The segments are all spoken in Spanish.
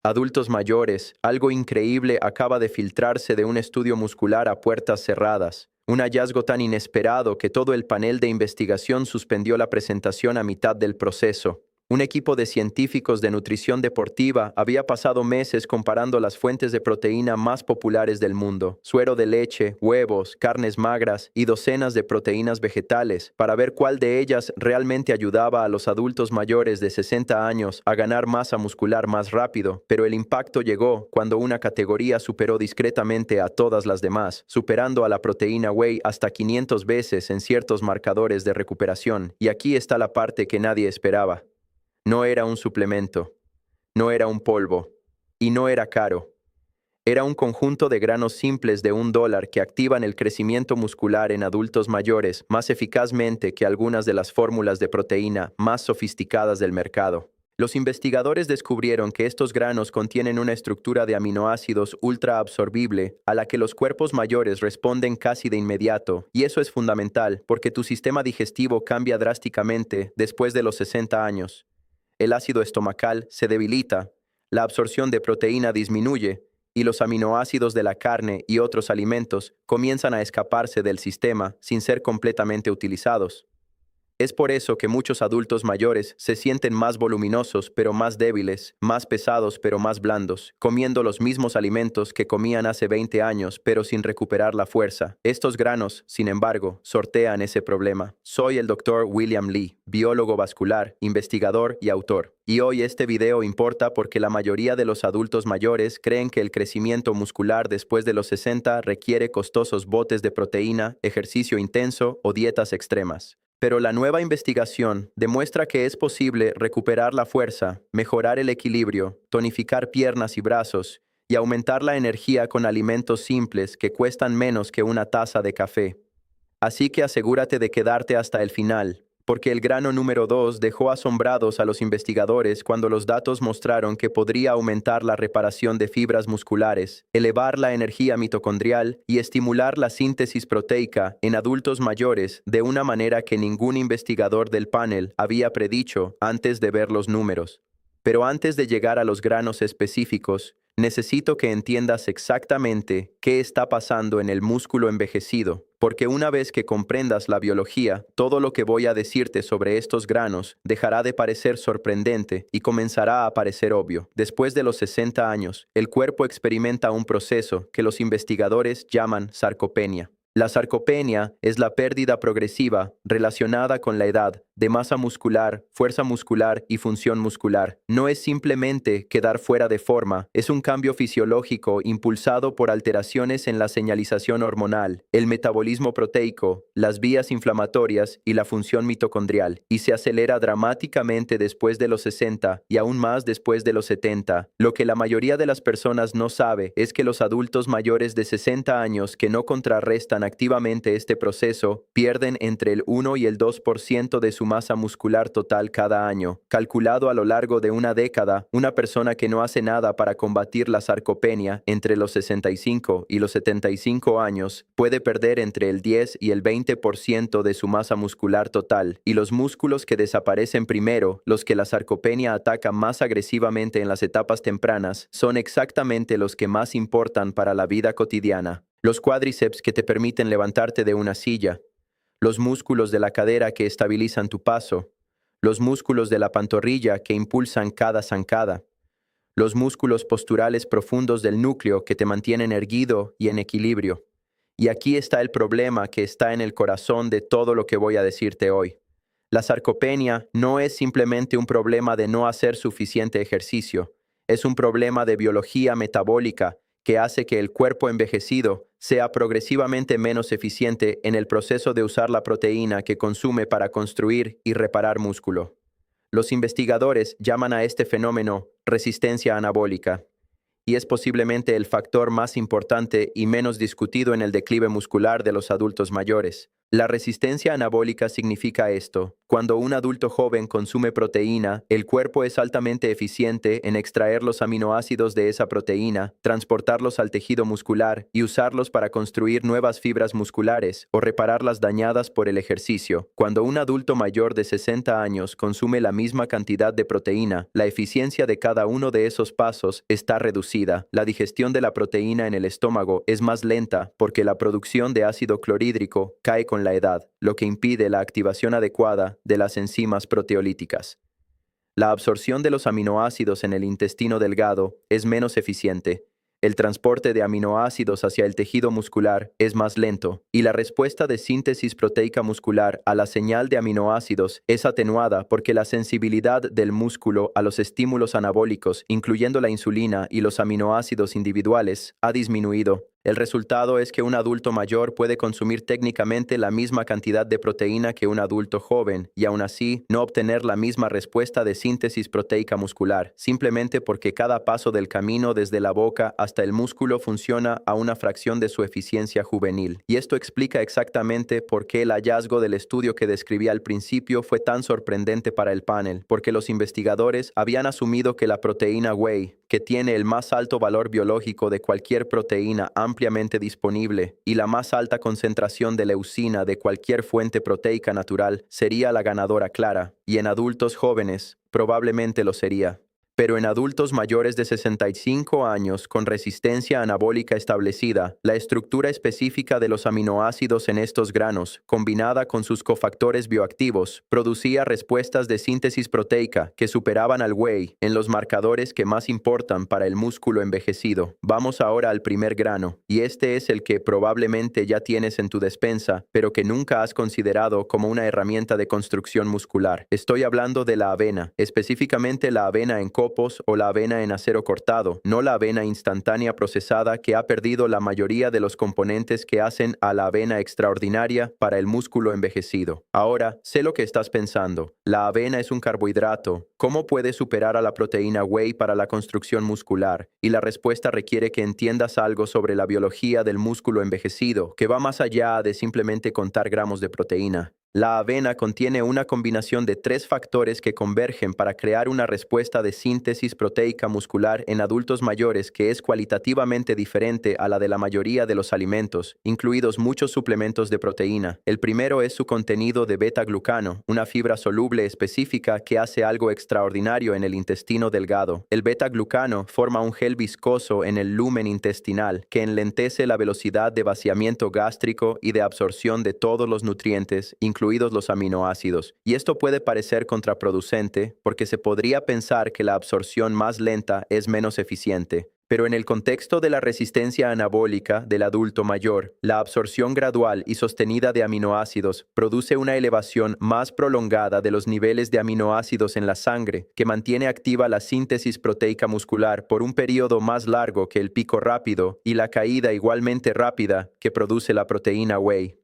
Adultos mayores, algo increíble acaba de filtrarse de un estudio muscular a puertas cerradas. Un hallazgo tan inesperado que todo el panel de investigación suspendió la presentación a mitad del proceso. Un equipo de científicos de nutrición deportiva había pasado meses comparando las fuentes de proteína más populares del mundo, suero de leche, huevos, carnes magras y docenas de proteínas vegetales, para ver cuál de ellas realmente ayudaba a los adultos mayores de 60 años a ganar masa muscular más rápido, pero el impacto llegó cuando una categoría superó discretamente a todas las demás, superando a la proteína whey hasta 500 veces en ciertos marcadores de recuperación, y aquí está la parte que nadie esperaba. No era un suplemento, no era un polvo, y no era caro. Era un conjunto de granos simples de $1 que activan el crecimiento muscular en adultos mayores más eficazmente que algunas de las fórmulas de proteína más sofisticadas del mercado. Los investigadores descubrieron que estos granos contienen una estructura de aminoácidos ultra absorbible a la que los cuerpos mayores responden casi de inmediato, y eso es fundamental porque tu sistema digestivo cambia drásticamente después de los 60 años. El ácido estomacal se debilita, la absorción de proteína disminuye y los aminoácidos de la carne y otros alimentos comienzan a escaparse del sistema sin ser completamente utilizados. Es por eso que muchos adultos mayores se sienten más voluminosos pero más débiles, más pesados pero más blandos, comiendo los mismos alimentos que comían hace 20 años pero sin recuperar la fuerza. Estos granos, sin embargo, sortean ese problema. Soy el Dr. William Li, biólogo vascular, investigador y autor. Y hoy este video importa porque la mayoría de los adultos mayores creen que el crecimiento muscular después de los 60 requiere costosos botes de proteína, ejercicio intenso o dietas extremas. Pero la nueva investigación demuestra que es posible recuperar la fuerza, mejorar el equilibrio, tonificar piernas y brazos y aumentar la energía con alimentos simples que cuestan menos que una taza de café. Así que asegúrate de quedarte hasta el final, porque el grano número 2 dejó asombrados a los investigadores cuando los datos mostraron que podría aumentar la reparación de fibras musculares, elevar la energía mitocondrial y estimular la síntesis proteica en adultos mayores de una manera que ningún investigador del panel había predicho antes de ver los números. Pero antes de llegar a los granos específicos, necesito que entiendas exactamente qué está pasando en el músculo envejecido, porque una vez que comprendas la biología, todo lo que voy a decirte sobre estos granos dejará de parecer sorprendente y comenzará a parecer obvio. Después de los 60 años, el cuerpo experimenta un proceso que los investigadores llaman sarcopenia. La sarcopenia es la pérdida progresiva relacionada con la edad de masa muscular, fuerza muscular y función muscular. No es simplemente quedar fuera de forma, es un cambio fisiológico impulsado por alteraciones en la señalización hormonal, el metabolismo proteico, las vías inflamatorias y la función mitocondrial, y se acelera dramáticamente después de los 60 y aún más después de los 70. Lo que la mayoría de las personas no sabe es que los adultos mayores de 60 años que no contrarrestan activamente este proceso pierden entre el 1 y el 2% de su masa muscular total cada año. Calculado a lo largo de una década, una persona que no hace nada para combatir la sarcopenia entre los 65 y los 75 años puede perder entre el 10 y el 20% de su masa muscular total, y los músculos que desaparecen primero, los que la sarcopenia ataca más agresivamente en las etapas tempranas, son exactamente los que más importan para la vida cotidiana. Los cuádriceps que te permiten levantarte de una silla, los músculos de la cadera que estabilizan tu paso, los músculos de la pantorrilla que impulsan cada zancada, los músculos posturales profundos del núcleo que te mantienen erguido y en equilibrio. Y aquí está el problema que está en el corazón de todo lo que voy a decirte hoy. La sarcopenia no es simplemente un problema de no hacer suficiente ejercicio, es un problema de biología metabólica que hace que el cuerpo envejecido sea progresivamente menos eficiente en el proceso de usar la proteína que consume para construir y reparar músculo. Los investigadores llaman a este fenómeno resistencia anabólica, y es posiblemente el factor más importante y menos discutido en el declive muscular de los adultos mayores. La resistencia anabólica significa esto: Cuando un adulto joven consume proteína, el cuerpo es altamente eficiente en extraer los aminoácidos de esa proteína, transportarlos al tejido muscular y usarlos para construir nuevas fibras musculares o reparar las dañadas por el ejercicio. Cuando un adulto mayor de 60 años consume la misma cantidad de proteína, la eficiencia de cada uno de esos pasos está reducida. La digestión de la proteína en el estómago es más lenta porque la producción de ácido clorhídrico cae con la edad, lo que impide la activación adecuada de las enzimas proteolíticas. La absorción de los aminoácidos en el intestino delgado es menos eficiente. El transporte de aminoácidos hacia el tejido muscular es más lento y la respuesta de síntesis proteica muscular a la señal de aminoácidos es atenuada porque la sensibilidad del músculo a los estímulos anabólicos, incluyendo la insulina y los aminoácidos individuales, ha disminuido. El resultado es que un adulto mayor puede consumir técnicamente la misma cantidad de proteína que un adulto joven y aún así no obtener la misma respuesta de síntesis proteica muscular, simplemente porque cada paso del camino desde la boca hasta el músculo funciona a una fracción de su eficiencia juvenil. Y esto explica exactamente por qué el hallazgo del estudio que describí al principio fue tan sorprendente para el panel, porque los investigadores habían asumido que la proteína whey, que tiene el más alto valor biológico de cualquier proteína ampliamente disponible y la más alta concentración de leucina de cualquier fuente proteica natural, sería la ganadora clara, y en adultos jóvenes probablemente lo sería. Pero en adultos mayores de 65 años con resistencia anabólica establecida, la estructura específica de los aminoácidos en estos granos, combinada con sus cofactores bioactivos, producía respuestas de síntesis proteica que superaban al whey en los marcadores que más importan para el músculo envejecido. Vamos ahora al primer grano, y este es el que probablemente ya tienes en tu despensa, pero que nunca has considerado como una herramienta de construcción muscular. Estoy hablando de la avena, específicamente la avena en o la avena en acero cortado, no la avena instantánea procesada que ha perdido la mayoría de los componentes que hacen a la avena extraordinaria para el músculo envejecido. Ahora, sé lo que estás pensando. La avena es un carbohidrato. ¿Cómo puede superar a la proteína whey para la construcción muscular? Y la respuesta requiere que entiendas algo sobre la biología del músculo envejecido, que va más allá de simplemente contar gramos de proteína. La avena contiene una combinación de 3 factores que convergen para crear una respuesta de síntesis proteica muscular en adultos mayores que es cualitativamente diferente a la de la mayoría de los alimentos, incluidos muchos suplementos de proteína. El primero es su contenido de beta-glucano, una fibra soluble específica que hace algo extraordinario en el intestino delgado. El beta-glucano forma un gel viscoso en el lumen intestinal que enlentece la velocidad de vaciamiento gástrico y de absorción de todos los nutrientes, incluidos los aminoácidos, y esto puede parecer contraproducente porque se podría pensar que la absorción más lenta es menos eficiente. Pero en el contexto de la resistencia anabólica del adulto mayor, la absorción gradual y sostenida de aminoácidos produce una elevación más prolongada de los niveles de aminoácidos en la sangre, que mantiene activa la síntesis proteica muscular por un periodo más largo que el pico rápido y la caída igualmente rápida que produce la proteína whey.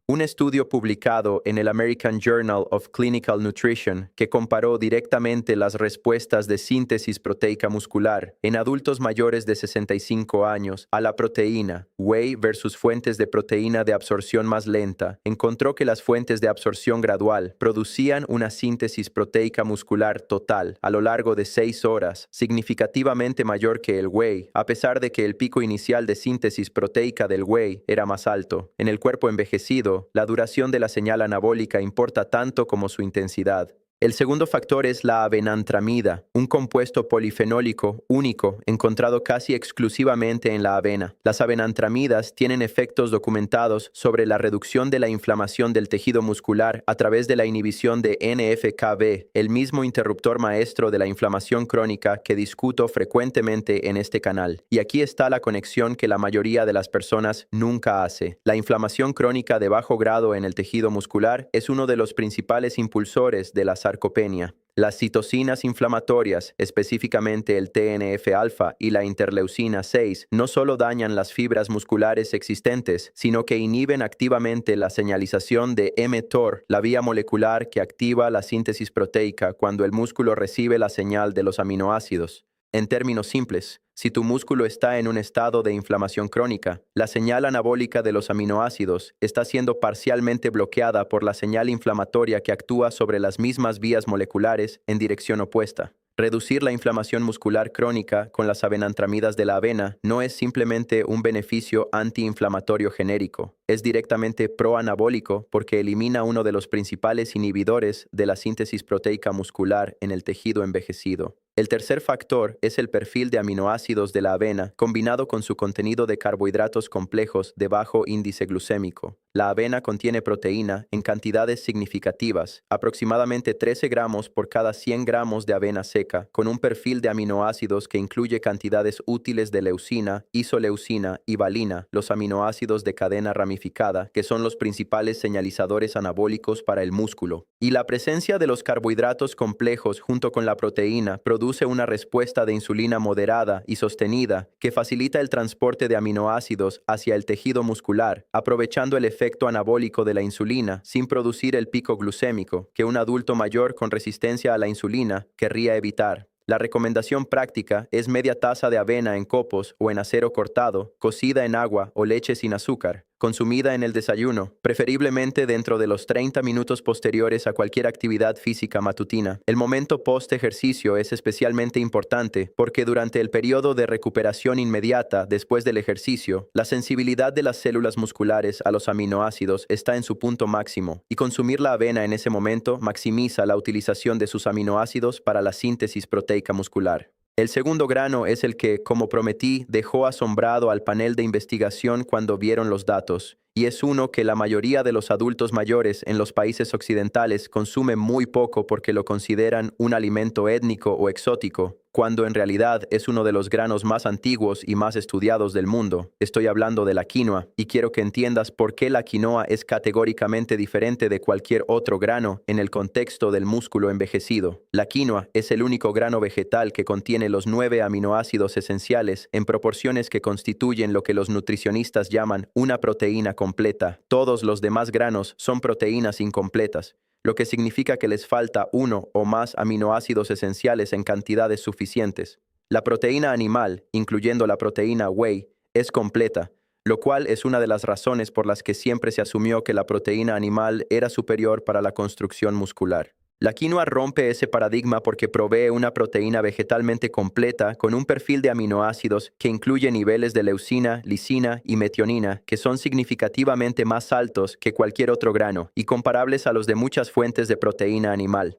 Un estudio publicado en el American Journal of Clinical Nutrition que comparó directamente las respuestas de síntesis proteica muscular en adultos mayores de 65 años a la proteína whey versus fuentes de proteína de absorción más lenta, encontró que las fuentes de absorción gradual producían una síntesis proteica muscular total a lo largo de 6 horas, significativamente mayor que el whey, a pesar de que el pico inicial de síntesis proteica del whey era más alto. En el cuerpo envejecido, la duración de la señal anabólica importa tanto como su intensidad. El segundo factor es la avenantramida, un compuesto polifenólico único encontrado casi exclusivamente en la avena. Las avenantramidas tienen efectos documentados sobre la reducción de la inflamación del tejido muscular a través de la inhibición de NF-κB, el mismo interruptor maestro de la inflamación crónica que discuto frecuentemente en este canal. Y aquí está la conexión que la mayoría de las personas nunca hace. La inflamación crónica de bajo grado en el tejido muscular es uno de los principales impulsores de la sarcopenia. Las citocinas inflamatorias, específicamente el TNF-alfa y la interleucina 6, no solo dañan las fibras musculares existentes, sino que inhiben activamente la señalización de mTOR, la vía molecular que activa la síntesis proteica cuando el músculo recibe la señal de los aminoácidos. En términos simples, Si tu músculo está en un estado de inflamación crónica, la señal anabólica de los aminoácidos está siendo parcialmente bloqueada por la señal inflamatoria que actúa sobre las mismas vías moleculares en dirección opuesta. Reducir la inflamación muscular crónica con las avenantramidas de la avena no es simplemente un beneficio antiinflamatorio genérico, es directamente proanabólico porque elimina uno de los principales inhibidores de la síntesis proteica muscular en el tejido envejecido. El tercer factor es el perfil de aminoácidos de la avena combinado con su contenido de carbohidratos complejos de bajo índice glucémico. La avena contiene proteína en cantidades significativas, aproximadamente 13 gramos por cada 100 gramos de avena seca, con un perfil de aminoácidos que incluye cantidades útiles de leucina, isoleucina y valina, los aminoácidos de cadena ramificada, que son los principales señalizadores anabólicos para el músculo. Y la presencia de los carbohidratos complejos junto con la proteína produce una respuesta de insulina moderada y sostenida que facilita el transporte de aminoácidos hacia el tejido muscular, aprovechando el efecto anabólico de la insulina sin producir el pico glucémico que un adulto mayor con resistencia a la insulina querría evitar. La recomendación práctica es media taza de avena en copos o en acero cortado, cocida en agua o leche sin azúcar, consumida en el desayuno, preferiblemente dentro de los 30 minutos posteriores a cualquier actividad física matutina. El momento post-ejercicio es especialmente importante porque durante el periodo de recuperación inmediata después del ejercicio, la sensibilidad de las células musculares a los aminoácidos está en su punto máximo, y consumir la avena en ese momento maximiza la utilización de sus aminoácidos para la síntesis proteica muscular. El segundo grano es el que, como prometí, dejó asombrado al panel de investigación cuando vieron los datos, y es uno que la mayoría de los adultos mayores en los países occidentales consumen muy poco porque lo consideran un alimento étnico o exótico, cuando en realidad es uno de los granos más antiguos y más estudiados del mundo. Estoy hablando de la quinoa, y quiero que entiendas por qué la quinoa es categóricamente diferente de cualquier otro grano en el contexto del músculo envejecido. La quinoa es el único grano vegetal que contiene los 9 aminoácidos esenciales en proporciones que constituyen lo que los nutricionistas llaman una proteína completa. Todos los demás granos son proteínas incompletas, lo que significa que les falta uno o más aminoácidos esenciales en cantidades suficientes. La proteína animal, incluyendo la proteína whey, es completa, lo cual es una de las razones por las que siempre se asumió que la proteína animal era superior para la construcción muscular. La quinoa rompe ese paradigma porque provee una proteína vegetalmente completa con un perfil de aminoácidos que incluye niveles de leucina, lisina y metionina que son significativamente más altos que cualquier otro grano y comparables a los de muchas fuentes de proteína animal.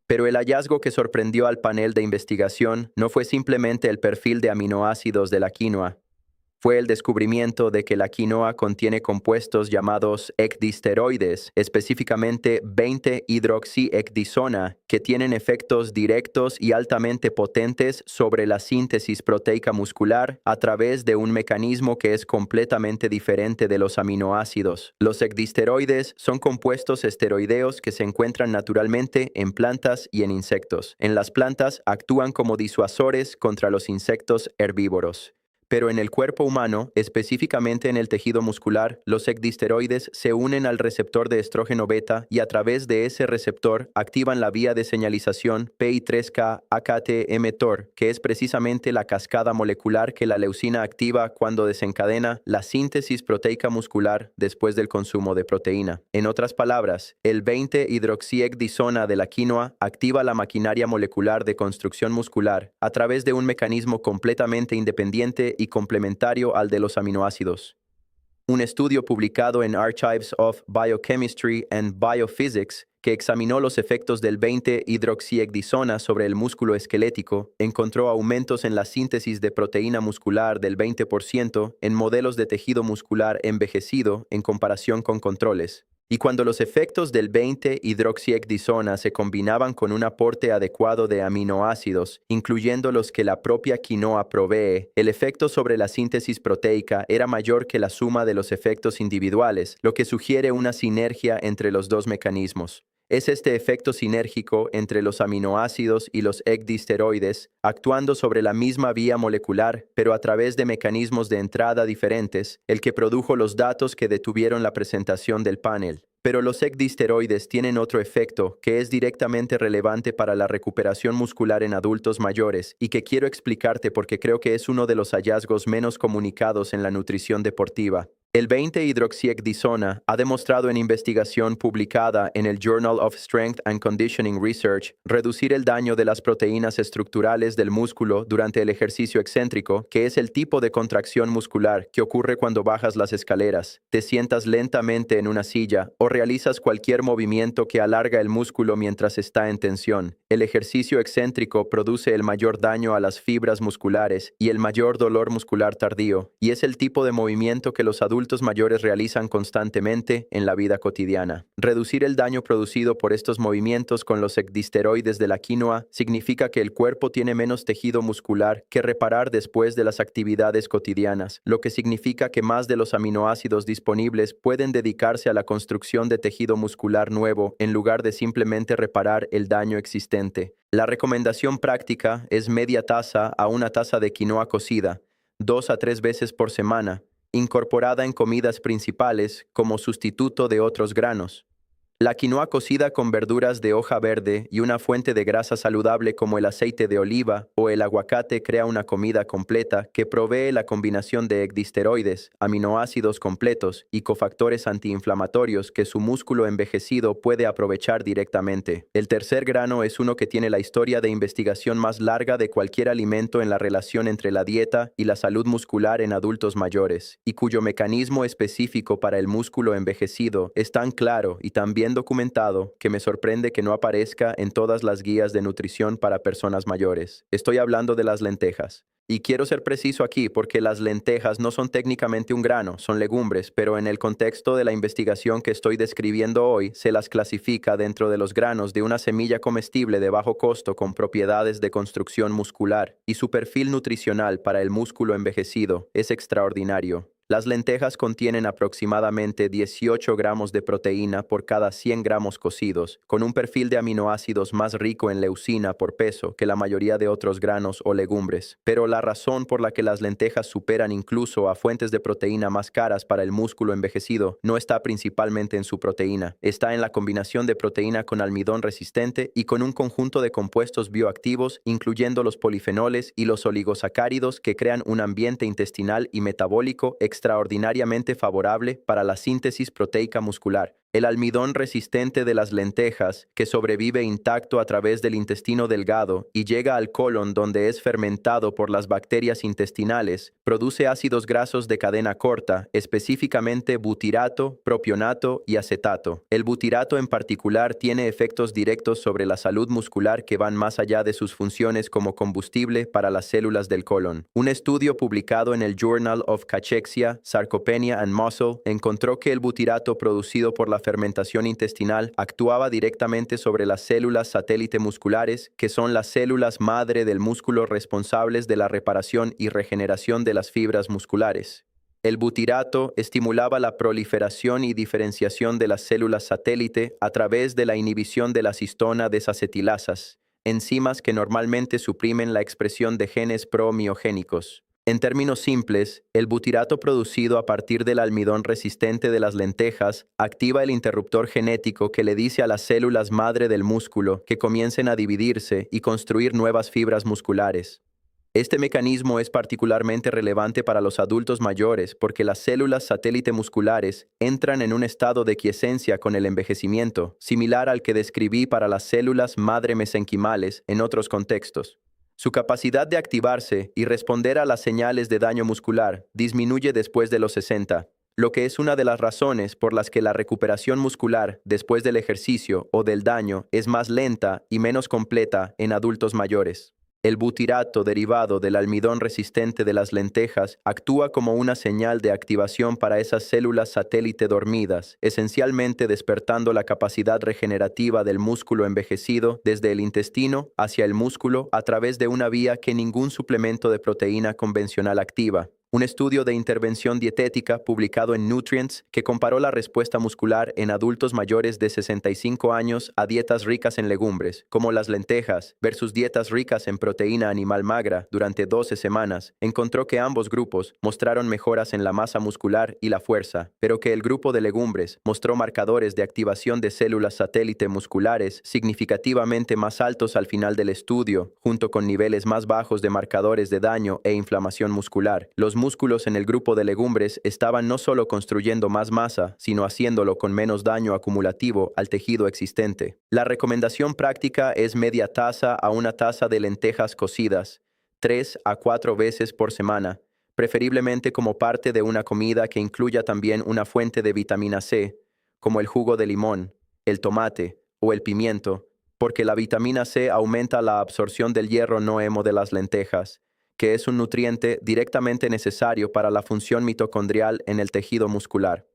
Pero el hallazgo que sorprendió al panel de investigación no fue simplemente el perfil de aminoácidos de la quinoa. Fue el descubrimiento de que la quinoa contiene compuestos llamados ecdisteroides, específicamente 20-hidroxiecdisona, que tienen efectos directos y altamente potentes sobre la síntesis proteica muscular a través de un mecanismo que es completamente diferente de los aminoácidos. Los ecdisteroides son compuestos esteroideos que se encuentran naturalmente en plantas y en insectos. En las plantas actúan como disuasores contra los insectos herbívoros. Pero en el cuerpo humano, específicamente en el tejido muscular, los ecdisteroides se unen al receptor de estrógeno beta y a través de ese receptor activan la vía de señalización PI3K-AKT-mTOR, que es precisamente la cascada molecular que la leucina activa cuando desencadena la síntesis proteica muscular después del consumo de proteína. En otras palabras, el 20-hidroxiecdisona de la quinoa activa la maquinaria molecular de construcción muscular a través de un mecanismo completamente independiente y complementario al de los aminoácidos. Un estudio publicado en Archives of Biochemistry and Biophysics que examinó los efectos del 20-hidroxiecdisona sobre el músculo esquelético encontró aumentos en la síntesis de proteína muscular del 20% en modelos de tejido muscular envejecido en comparación con controles. Y cuando los efectos del 20-hidroxiecdisona se combinaban con un aporte adecuado de aminoácidos, incluyendo los que la propia quinoa provee, el efecto sobre la síntesis proteica era mayor que la suma de los efectos individuales, lo que sugiere una sinergia entre los dos mecanismos. Es este efecto sinérgico entre los aminoácidos y los ecdisteroides, actuando sobre la misma vía molecular, pero a través de mecanismos de entrada diferentes, el que produjo los datos que detuvieron la presentación del panel. Pero los ecdisteroides tienen otro efecto que es directamente relevante para la recuperación muscular en adultos mayores y que quiero explicarte porque creo que es uno de los hallazgos menos comunicados en la nutrición deportiva. El 20-hidroxiecdisona ha demostrado en investigación publicada en el Journal of Strength and Conditioning Research reducir el daño de las proteínas estructurales del músculo durante el ejercicio excéntrico, que es el tipo de contracción muscular que ocurre cuando bajas las escaleras, te sientas lentamente en una silla o realizas cualquier movimiento que alarga el músculo mientras está en tensión. El ejercicio excéntrico produce el mayor daño a las fibras musculares y el mayor dolor muscular tardío, y es el tipo de movimiento que los adultos mayores realizan constantemente en la vida cotidiana. Reducir el daño producido por estos movimientos con los ecdisteroides de la quinoa significa que el cuerpo tiene menos tejido muscular que reparar después de las actividades cotidianas, lo que significa que más de los aminoácidos disponibles pueden dedicarse a la construcción de tejido muscular nuevo en lugar de simplemente reparar el daño existente. La recomendación práctica es media taza a una taza de quinoa cocida, 2 a 3 veces por semana, incorporada en comidas principales como sustituto de otros granos. La quinoa cocida con verduras de hoja verde y una fuente de grasa saludable como el aceite de oliva o el aguacate crea una comida completa que provee la combinación de ecdisteroides, aminoácidos completos y cofactores antiinflamatorios que su músculo envejecido puede aprovechar directamente. El tercer grano es uno que tiene la historia de investigación más larga de cualquier alimento en la relación entre la dieta y la salud muscular en adultos mayores, y cuyo mecanismo específico para el músculo envejecido es tan claro y tan bien documentado que me sorprende que no aparezca en todas las guías de nutrición para personas mayores. Estoy hablando de las lentejas. Y quiero ser preciso aquí porque las lentejas no son técnicamente un grano, son legumbres, pero en el contexto de la investigación que estoy describiendo hoy, se las clasifica dentro de los granos de una semilla comestible de bajo costo con propiedades de construcción muscular, y su perfil nutricional para el músculo envejecido es extraordinario. Las lentejas contienen aproximadamente 18 gramos de proteína por cada 100 gramos cocidos, con un perfil de aminoácidos más rico en leucina por peso que la mayoría de otros granos o legumbres. Pero la razón por la que las lentejas superan incluso a fuentes de proteína más caras para el músculo envejecido no está principalmente en su proteína, está en la combinación de proteína con almidón resistente y con un conjunto de compuestos bioactivos, incluyendo los polifenoles y los oligosacáridos que crean un ambiente intestinal y metabólico extraordinariamente favorable para la síntesis proteica muscular. El almidón resistente de las lentejas, que sobrevive intacto a través del intestino delgado y llega al colon donde es fermentado por las bacterias intestinales, produce ácidos grasos de cadena corta, específicamente butirato, propionato y acetato. El butirato en particular tiene efectos directos sobre la salud muscular que van más allá de sus funciones como combustible para las células del colon. Un estudio publicado en el Journal of Cachexia, Sarcopenia and Muscle encontró que el butirato producido por la fermentación intestinal actuaba directamente sobre las células satélite musculares, que son las células madre del músculo responsables de la reparación y regeneración de las fibras musculares. El butirato estimulaba la proliferación y diferenciación de las células satélite a través de la inhibición de las histona desacetilasas, enzimas que normalmente suprimen la expresión de genes promiogénicos. En términos simples, el butirato producido a partir del almidón resistente de las lentejas activa el interruptor genético que le dice a las células madre del músculo que comiencen a dividirse y construir nuevas fibras musculares. Este mecanismo es particularmente relevante para los adultos mayores porque las células satélite musculares entran en un estado de quiescencia con el envejecimiento, similar al que describí para las células madre mesenquimales en otros contextos. Su capacidad de activarse y responder a las señales de daño muscular disminuye después de los 60, lo que es una de las razones por las que la recuperación muscular después del ejercicio o del daño es más lenta y menos completa en adultos mayores. El butirato derivado del almidón resistente de las lentejas actúa como una señal de activación para esas células satélite dormidas, esencialmente despertando la capacidad regenerativa del músculo envejecido desde el intestino hacia el músculo a través de una vía que ningún suplemento de proteína convencional activa. Un estudio de intervención dietética publicado en Nutrients que comparó la respuesta muscular en adultos mayores de 65 años a dietas ricas en legumbres, como las lentejas, versus dietas ricas en proteína animal magra durante 12 semanas, encontró que ambos grupos mostraron mejoras en la masa muscular y la fuerza, pero que el grupo de legumbres mostró marcadores de activación de células satélite musculares significativamente más altos al final del estudio, junto con niveles más bajos de marcadores de daño e inflamación muscular. Los músculos en el grupo de legumbres estaban no solo construyendo más masa, sino haciéndolo con menos daño acumulativo al tejido existente. La recomendación práctica es media taza a una taza de lentejas cocidas, 3 a 4 veces por semana, preferiblemente como parte de una comida que incluya también una fuente de vitamina C, como el jugo de limón, el tomate o el pimiento, porque la vitamina C aumenta la absorción del hierro no hemo de las lentejas, que es un nutriente directamente necesario para la función mitocondrial en el tejido muscular.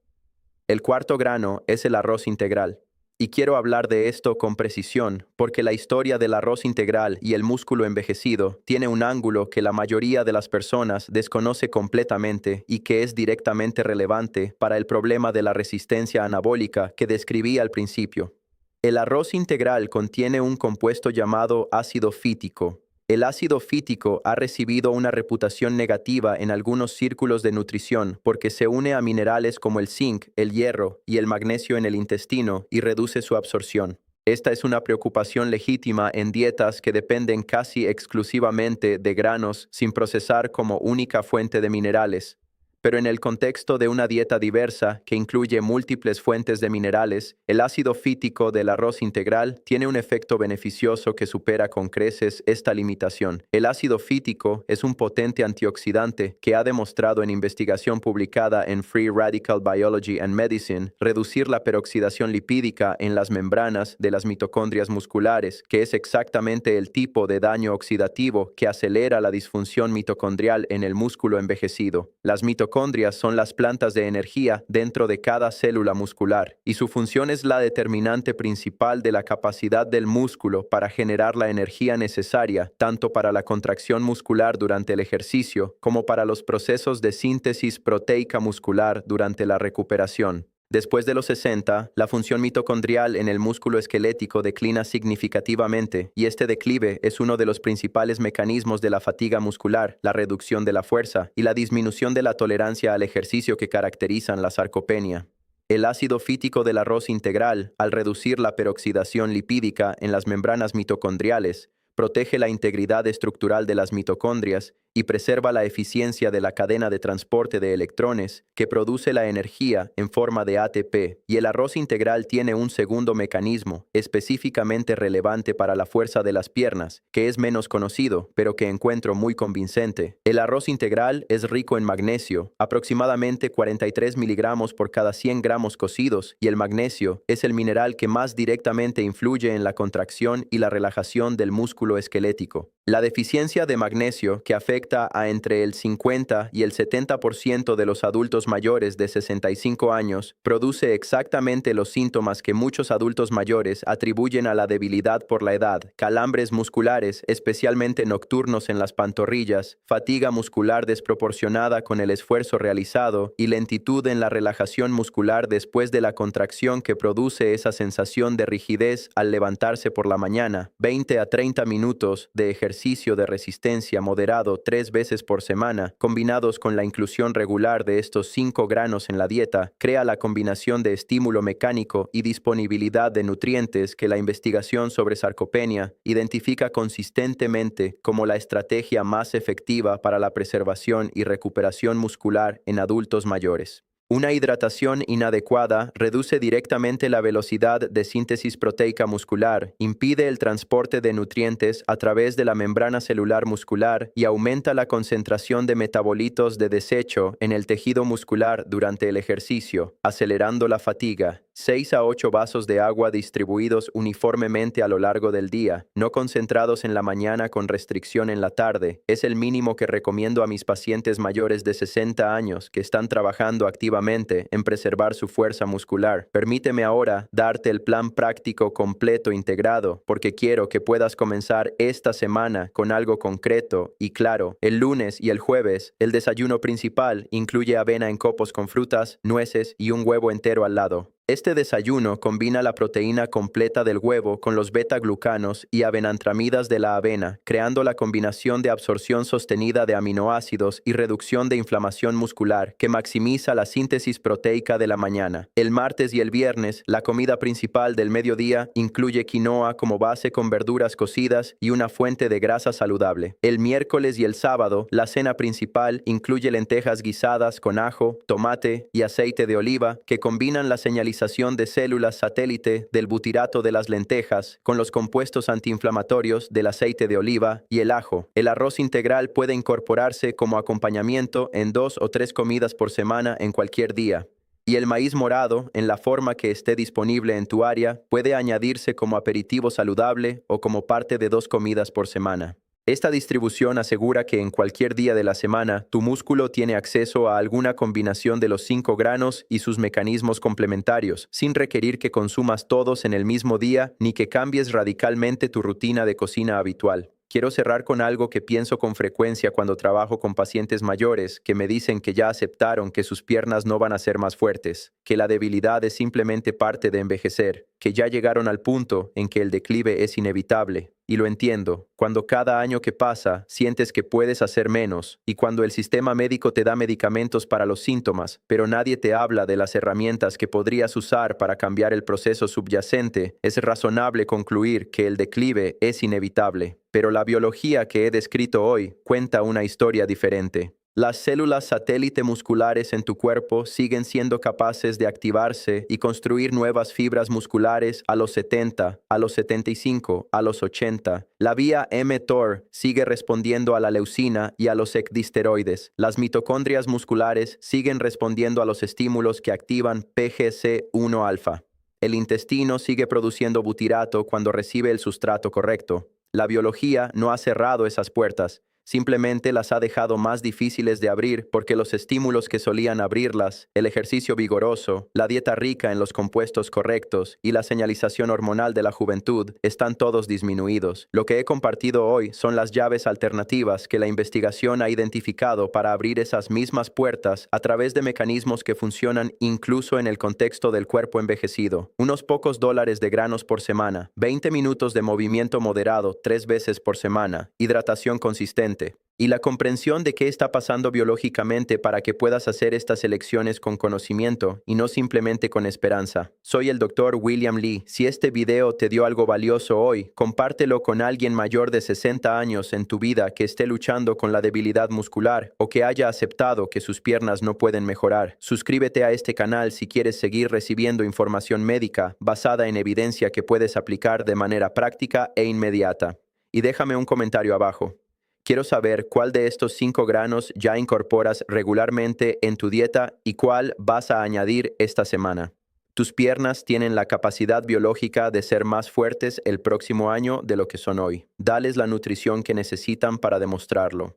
El cuarto grano es el arroz integral. Y quiero hablar de esto con precisión, porque la historia del arroz integral y el músculo envejecido tiene un ángulo que la mayoría de las personas desconoce completamente y que es directamente relevante para el problema de la resistencia anabólica que describí al principio. El arroz integral contiene un compuesto llamado ácido fítico. El ácido fítico ha recibido una reputación negativa en algunos círculos de nutrición porque se une a minerales como el zinc, el hierro y el magnesio en el intestino y reduce su absorción. Esta es una preocupación legítima en dietas que dependen casi exclusivamente de granos sin procesar como única fuente de minerales. Pero en el contexto de una dieta diversa que incluye múltiples fuentes de minerales, el ácido fítico del arroz integral tiene un efecto beneficioso que supera con creces esta limitación. El ácido fítico es un potente antioxidante que ha demostrado en investigación publicada en Free Radical Biology and Medicine reducir la peroxidación lipídica en las membranas de las mitocondrias musculares, que es exactamente el tipo de daño oxidativo que acelera la disfunción mitocondrial en el músculo envejecido. Las mitocondrias son las plantas de energía dentro de cada célula muscular, y su función es la determinante principal de la capacidad del músculo para generar la energía necesaria, tanto para la contracción muscular durante el ejercicio como para los procesos de síntesis proteica muscular durante la recuperación. Después de los 60, la función mitocondrial en el músculo esquelético declina significativamente, y este declive es uno de los principales mecanismos de la fatiga muscular, la reducción de la fuerza y la disminución de la tolerancia al ejercicio que caracterizan la sarcopenia. El ácido fítico del arroz integral, al reducir la peroxidación lipídica en las membranas mitocondriales, protege la integridad estructural de las mitocondrias y preserva la eficiencia de la cadena de transporte de electrones que produce la energía en forma de ATP. Y el arroz integral tiene un segundo mecanismo específicamente relevante para la fuerza de las piernas, que es menos conocido, pero que encuentro muy convincente. El arroz integral es rico en magnesio, aproximadamente 43 miligramos por cada 100 gramos cocidos, y el magnesio es el mineral que más directamente influye en la contracción y la relajación del músculo esquelético. La deficiencia de magnesio, que afecta a entre el 50 y el 70% de los adultos mayores de 65 años, produce exactamente los síntomas que muchos adultos mayores atribuyen a la debilidad por la edad: calambres musculares, especialmente nocturnos en las pantorrillas, fatiga muscular desproporcionada con el esfuerzo realizado y lentitud en la relajación muscular después de la contracción que produce esa sensación de rigidez al levantarse por la mañana. 20 a 30 minutos de ejercicio de resistencia moderado 3 veces por semana, combinados con la inclusión regular de estos 5 granos en la dieta, crea la combinación de estímulo mecánico y disponibilidad de nutrientes que la investigación sobre sarcopenia identifica consistentemente como la estrategia más efectiva para la preservación y recuperación muscular en adultos mayores. Una hidratación inadecuada reduce directamente la velocidad de síntesis proteica muscular, impide el transporte de nutrientes a través de la membrana celular muscular y aumenta la concentración de metabolitos de desecho en el tejido muscular durante el ejercicio, acelerando la fatiga. 6 a 8 vasos de agua distribuidos uniformemente a lo largo del día, no concentrados en la mañana con restricción en la tarde, es el mínimo que recomiendo a mis pacientes mayores de 60 años que están trabajando activamente en preservar su fuerza muscular. Permíteme ahora darte el plan práctico completo integrado, porque quiero que puedas comenzar esta semana con algo concreto y claro. El lunes y el jueves, el desayuno principal incluye avena en copos con frutas, nueces y un huevo entero al lado. Este desayuno combina la proteína completa del huevo con los beta-glucanos y avenantramidas de la avena, creando la combinación de absorción sostenida de aminoácidos y reducción de inflamación muscular que maximiza la síntesis proteica de la mañana. El martes y el viernes, la comida principal del mediodía incluye quinoa como base con verduras cocidas y una fuente de grasa saludable. El miércoles y el sábado, la cena principal incluye lentejas guisadas con ajo, tomate y aceite de oliva que combinan la señalización de células satélite del butirato de las lentejas con los compuestos antiinflamatorios del aceite de oliva y el ajo. El arroz integral puede incorporarse como acompañamiento en 2 o 3 comidas por semana en cualquier día. Y el maíz morado, en la forma que esté disponible en tu área, puede añadirse como aperitivo saludable o como parte de 2 comidas por semana. Esta distribución asegura que en cualquier día de la semana tu músculo tiene acceso a alguna combinación de los 5 granos y sus mecanismos complementarios, sin requerir que consumas todos en el mismo día ni que cambies radicalmente tu rutina de cocina habitual. Quiero cerrar con algo que pienso con frecuencia cuando trabajo con pacientes mayores que me dicen que ya aceptaron que sus piernas no van a ser más fuertes, que la debilidad es simplemente parte de envejecer, que ya llegaron al punto en que el declive es inevitable. Y lo entiendo, cuando cada año que pasa sientes que puedes hacer menos y cuando el sistema médico te da medicamentos para los síntomas, pero nadie te habla de las herramientas que podrías usar para cambiar el proceso subyacente, es razonable concluir que el declive es inevitable. Pero la biología que he descrito hoy cuenta una historia diferente. Las células satélite musculares en tu cuerpo siguen siendo capaces de activarse y construir nuevas fibras musculares a los 70, a los 75, a los 80. La vía mTOR sigue respondiendo a la leucina y a los ecdisteroides. Las mitocondrias musculares siguen respondiendo a los estímulos que activan PGC1-alfa. El intestino sigue produciendo butirato cuando recibe el sustrato correcto. La biología no ha cerrado esas puertas. Simplemente las ha dejado más difíciles de abrir porque los estímulos que solían abrirlas, el ejercicio vigoroso, la dieta rica en los compuestos correctos y la señalización hormonal de la juventud están todos disminuidos. Lo que he compartido hoy son las llaves alternativas que la investigación ha identificado para abrir esas mismas puertas a través de mecanismos que funcionan incluso en el contexto del cuerpo envejecido. Unos pocos dólares de granos por semana, 20 minutos de movimiento moderado 3 veces por semana, hidratación consistente, y la comprensión de qué está pasando biológicamente para que puedas hacer estas elecciones con conocimiento y no simplemente con esperanza. Soy el Dr. William Li. Si este video te dio algo valioso hoy, compártelo con alguien mayor de 60 años en tu vida que esté luchando con la debilidad muscular o que haya aceptado que sus piernas no pueden mejorar. Suscríbete a este canal si quieres seguir recibiendo información médica basada en evidencia que puedes aplicar de manera práctica e inmediata. Y déjame un comentario abajo. Quiero saber cuál de estos 5 granos ya incorporas regularmente en tu dieta y cuál vas a añadir esta semana. Tus piernas tienen la capacidad biológica de ser más fuertes el próximo año de lo que son hoy. Dales la nutrición que necesitan para demostrarlo.